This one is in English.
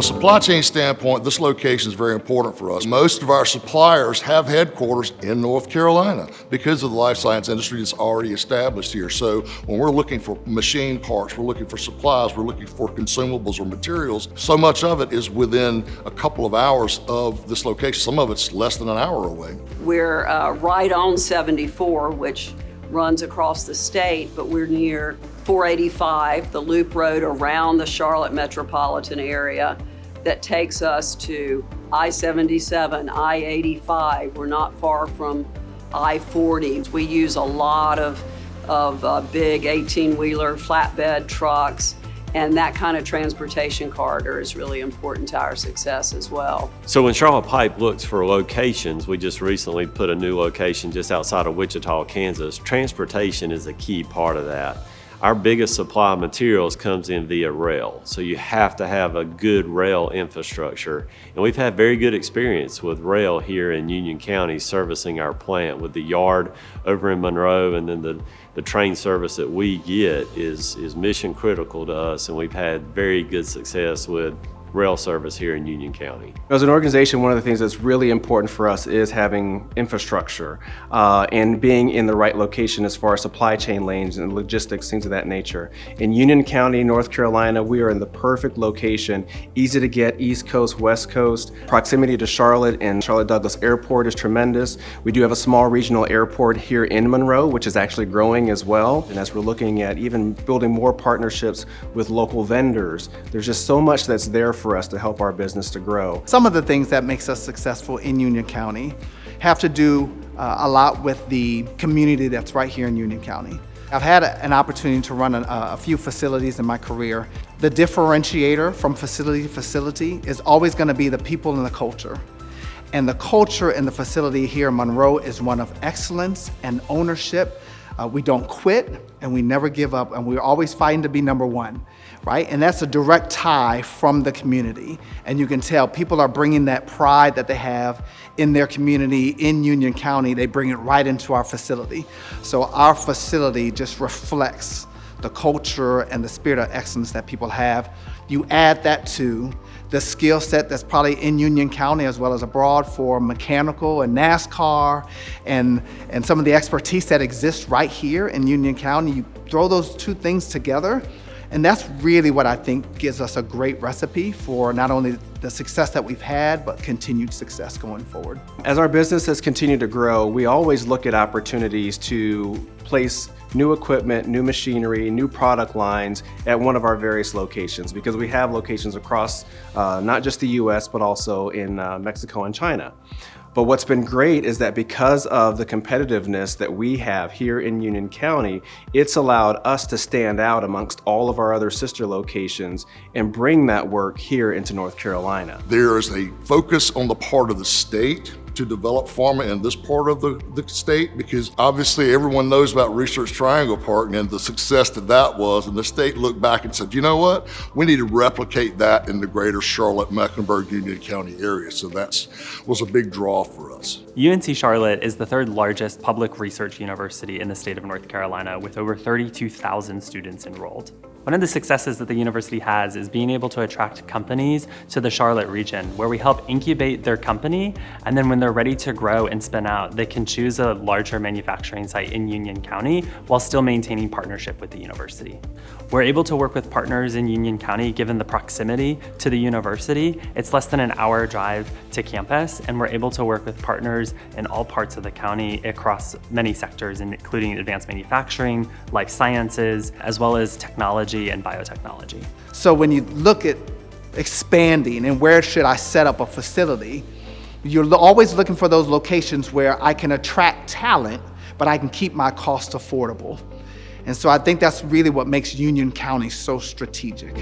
a supply chain standpoint, this location is very important for us. Most of our suppliers have headquarters in North Carolina because of the life science industry that's already established here. So when we're looking for machine parts, we're looking for supplies, we're looking for consumables or materials, so much of it is within a couple of hours of this location. Some of it's less than an hour away. We're right on 74, which runs across the state, but we're near 485, the loop road around the Charlotte metropolitan area that takes us to I-77, I-85. We're not far from I-40. We use a lot of big 18-wheeler flatbed trucks, and that kind of transportation corridor is really important to our success as well. So when Charlotte Pipe looks for locations, we just recently put a new location just outside of Wichita, Kansas. Transportation is a key part of that. Our biggest supply of materials comes in via rail, so you have to have a good rail infrastructure. And we've had very good experience with rail here in Union County servicing our plant with the yard over in Monroe, and then the train service that we get is mission critical to us, and we've had very good success with rail service here in Union County. As an organization, one of the things that's really important for us is having infrastructure and being in the right location as far as supply chain lanes and logistics, things of that nature. In Union County, North Carolina, we are in the perfect location, easy to get, East Coast, West Coast. Proximity to Charlotte and Charlotte Douglas Airport is tremendous. We do have a small regional airport here in Monroe, which is actually growing as well. And as we're looking at even building more partnerships with local vendors, there's just so much that's there for us to help our business to grow. Some of the things that makes us successful in Union County have to do a lot with the community that's right here in Union County. I've had an opportunity to run a few facilities in my career. The differentiator from facility to facility is always going to be the people and the culture. And the culture in the facility here in Monroe is one of excellence and ownership. We don't quit and we never give up, and we're always fighting to be number one, right? And that's a direct tie from the community. And you can tell people are bringing that pride that they have in their community in Union County, they bring it right into our facility. So our facility just reflects the culture and the spirit of excellence that people have. You add that to the skill set that's probably in Union County as well as abroad for mechanical and NASCAR and some of the expertise that exists right here in Union County. You throw those two things together, and that's really what I think gives us a great recipe for not only the success that we've had, but continued success going forward. As our business has continued to grow, we always look at opportunities to place new equipment, new machinery, new product lines at one of our various locations, because we have locations across not just the US, but also in Mexico and China. But what's been great is that because of the competitiveness that we have here in Union County, it's allowed us to stand out amongst all of our other sister locations and bring that work here into North Carolina. There is a focus on the part of the state to develop pharma in this part of the state, because obviously everyone knows about Research Triangle Park and the success that was, and the state looked back and said, you know what, we need to replicate that in the greater Charlotte, Mecklenburg, Union County area. So that was a big draw for us. UNC Charlotte is the third largest public research university in the state of North Carolina, with over 32,000 students enrolled. One of the successes that the university has is being able to attract companies to the Charlotte region, where we help incubate their company, and then when they're ready to grow and spin out, they can choose a larger manufacturing site in Union County while still maintaining partnership with the university. We're able to work with partners in Union County given the proximity to the university. It's less than an hour drive to campus, and we're able to work with partners in all parts of the county across many sectors, including advanced manufacturing, life sciences, as well as technology and biotechnology. So when you look at expanding and where should I set up a facility, you're always looking for those locations where I can attract talent, but I can keep my cost affordable. And so I think that's really what makes Union County so strategic.